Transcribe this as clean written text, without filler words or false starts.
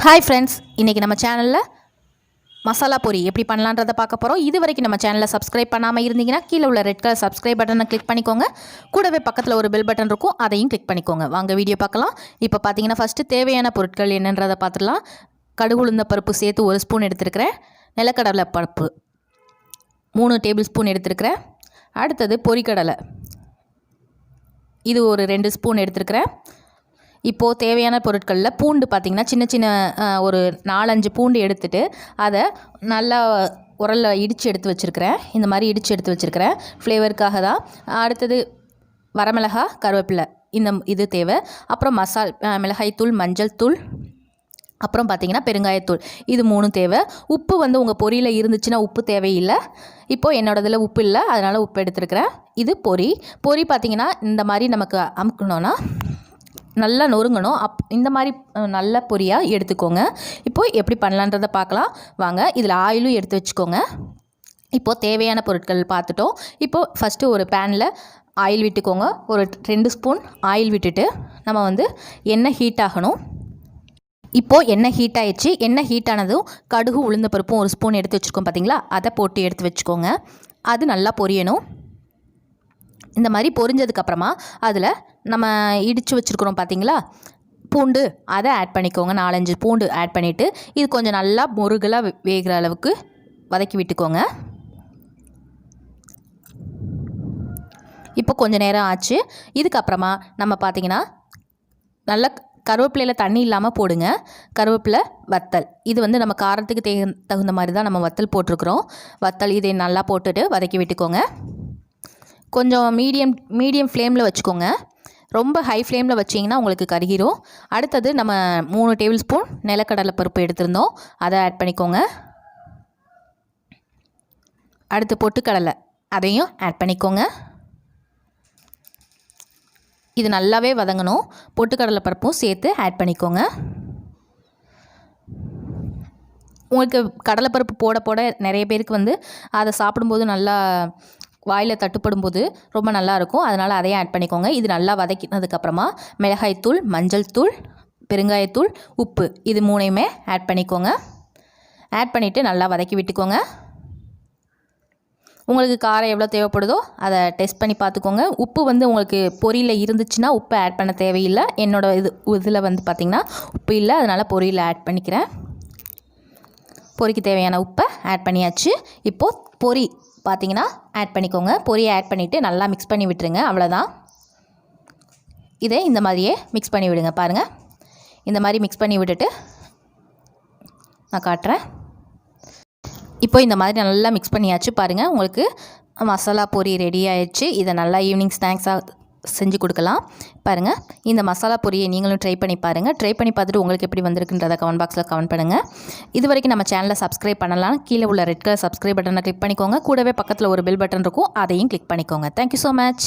Hi friends, இன்றைக்கி நம்ம சேனலில் மசாலா பொரி எப்படி பண்ணலான்றதை பார்க்க போகிறோம். இது வரைக்கும் நம்ம சேனலை சப்ஸ்கிரைப் பண்ணாமல் இருந்தீங்கன்னா கீழே உள்ள ரெட் கலர் சப்ஸ்கிரைப் பட்டனை கிளிக் பண்ணிக்கோங்க. கூடவே பக்கத்தில் ஒரு பெல் பட்டன் இருக்கும், அதையும் கிளிக் பண்ணிக்கோங்க. வாங்க வீடியோ பார்க்கலாம். இப்போ பார்த்தீங்கன்னா ஃபஸ்ட்டு தேவையான பொருட்கள் என்னன்றதை பார்த்துடலாம். கடுகு உளுந்த பருப்பு சேர்த்து 1 ஸ்பூன் எடுத்துருக்கிறேன். நிலக்கடலை பருப்பு 3 டேபிள் ஸ்பூன் எடுத்துருக்கிறேன். அடுத்தது பொரிக்கடலை, இது ஒரு 2 ஸ்பூன் எடுத்துருக்கிறேன். இப்போது தேவையான பொருட்களில் பூண்டு பார்த்திங்கன்னா சின்ன சின்ன ஒரு 4-5 பூண்டு எடுத்துகிட்டு அதை நல்லா உரலில் இடித்து எடுத்து வச்சுருக்கிறேன். இந்த மாதிரி இடித்து எடுத்து வச்சுருக்கிறேன், ஃப்ளேவருக்காக தான். அடுத்தது வரமிளகா, கருவேப்பிலை, இது தேவை. அப்புறம் மிளகாய்த்தூள், மஞ்சள் தூள், அப்புறம் பார்த்திங்கன்னா பெருங்காயத்தூள், இது 3 தேவை. உப்பு வந்து உங்கள் பொரியில் இருந்துச்சுன்னா உப்பு தேவையில்லை. இப்போது என்னோடதில் உப்பு இல்லை, அதனால் உப்பு எடுத்துருக்கிறேன். இது பொரி பார்த்திங்கன்னா இந்த மாதிரி நமக்கு அமுக்கணுன்னா நல்லா நொறுங்கணும். இந்த மாதிரி நல்ல பொரியாக எடுத்துக்கோங்க. இப்போது எப்படி பண்ணலான்றதை பார்க்கலாம் வாங்க. இதில் ஆயிலும் எடுத்து வச்சுக்கோங்க. இப்போது தேவையான பொருட்கள் பார்த்துட்டோம். இப்போது ஃபஸ்ட்டு ஒரு பேனில் ஆயில் விட்டுக்கோங்க. ஒரு 2 ஸ்பூன் ஆயில் விட்டுட்டு நம்ம வந்து எண்ணெய் ஹீட் ஆகணும். இப்போது எண்ணெய் ஹீட் ஆகிடுச்சு. எண்ணெய் ஹீட் ஆனதும் கடுகு உளுந்த பருப்பும் 1 ஸ்பூன் எடுத்து வச்சுருக்கோம் பார்த்திங்களா, அதை போட்டு எடுத்து வச்சுக்கோங்க. அது நல்லா பொரியணும். இந்த மாதிரி பொரிஞ்சதுக்கப்புறமா அதில் நம்ம இடித்து வச்சுருக்குறோம் பார்த்திங்களா பூண்டு, அதை ஆட் பண்ணிக்கோங்க. 4-5 பூண்டு ஆட் பண்ணிவிட்டு இது கொஞ்சம் நல்லா முருகலாக வேகிற அளவுக்கு வதக்கி விட்டுக்கோங்க. இப்போ கொஞ்சம் நேரம் ஆச்சு. இதுக்கப்புறமா நம்ம பார்த்திங்கன்னா நல்லா கருவேப்பிலையில் தண்ணி இல்லாமல் போடுங்க. கருவேப்பிலை வத்தல், இது வந்து நம்ம காரத்துக்கு தகுந்த மாதிரி தான் நம்ம வத்தல் போட்டிருக்குறோம். வத்தல் இதை நல்லா போட்டுட்டு வதக்கி விட்டுக்கோங்க. கொஞ்சம் மீடியம் ஃப்ளேமில் வச்சுக்கோங்க. ரொம்ப ஹை ஃப்ளேமில் வச்சிங்கன்னா உங்களுக்கு கருகிரும். அடுத்தது நம்ம 3 டேபிள் ஸ்பூன் நிலக்கடலை பருப்பு எடுத்திருந்தோம், அதை ஆட் பண்ணிக்கோங்க. அடுத்து பொட்டுக்கடலை, அதையும் ஆட் பண்ணிக்கோங்க. இது நல்லாவே வதங்கணும். பொட்டுக்கடலை பருப்பும் சேர்த்து ஆட் பண்ணிக்கோங்க. உங்களுக்கு கடலைப்பருப்பு போட போட நிறைய பேருக்கு வந்து அதை சாப்பிடும்போது நல்லா வாயில் தட்டுப்படும்போது ரொம்ப நல்லாயிருக்கும். அதனால் அதையும் ஆட் பண்ணிக்கோங்க. இது நல்லா வதக்கினதுக்கப்புறமா மிளகாய்த்தூள், மஞ்சள் தூள், பெருங்காயத்தூள், உப்பு, இது 3ஐயுமே ஆட் பண்ணிக்கோங்க. ஆட் பண்ணிவிட்டு நல்லா வதக்கி விட்டுக்கோங்க. உங்களுக்கு காரம் எவ்வளோ தேவைப்படுதோ அதை டெஸ்ட் பண்ணி பார்த்துக்கோங்க. உப்பு வந்து உங்களுக்கு பொரியில் இருந்துச்சுன்னா உப்பு ஆட் பண்ண தேவையில்லை. இதில் வந்து பார்த்திங்கன்னா உப்பு இல்லை, அதனால் பொரியில் ஆட் பண்ணிக்கிறேன். பொரிக்கு தேவையான உப்பை ஆட் பண்ணியாச்சு. இப்போது பொரி பார்த்திங்கன்னா ஆட் பண்ணிக்கோங்க. பொரியை ஆட் பண்ணிவிட்டு நல்லா மிக்ஸ் பண்ணி விட்டுருங்க. அவ்வளோதான். இதை இந்த மாதிரியே மிக்ஸ் பண்ணி விடுங்க. பாருங்கள், இந்த மாதிரி மிக்ஸ் பண்ணி விட்டுட்டு நான் காட்டுறேன். இப்போ இந்த மாதிரி நல்லா மிக்ஸ் பண்ணியாச்சு. பாருங்கள், உங்களுக்கு மசாலா பொரி ரெடி ஆயிடுச்சு. இதை நல்லா ஈவினிங் ஸ்நாக்ஸாக செஞ்சு கொடுக்கலாம். பாருங்கள், இந்த மசாலா பொரியை நீங்களும் ட்ரை பண்ணி பாருங்கள். ட்ரை பண்ணி பார்த்துட்டு உங்களுக்கு எப்படி வந்திருக்குன்றதை கமெண்ட் பாக்ஸில் கமெண்ட் பண்ணுங்கள். இது வரைக்கும் நம்ம சேனலை சப்ஸ்கிரைப் பண்ணலாம். கீழே உள்ள ரெட் கலர் சப்ஸ்கிரைப் பட்டனை கிளிக் பண்ணிக்கோங்க. கூடவே பக்கத்தில் ஒரு பெல் பட்டன் இருக்கும், அதையும் கிளிக் பண்ணிக்கோங்க. Thank you so much.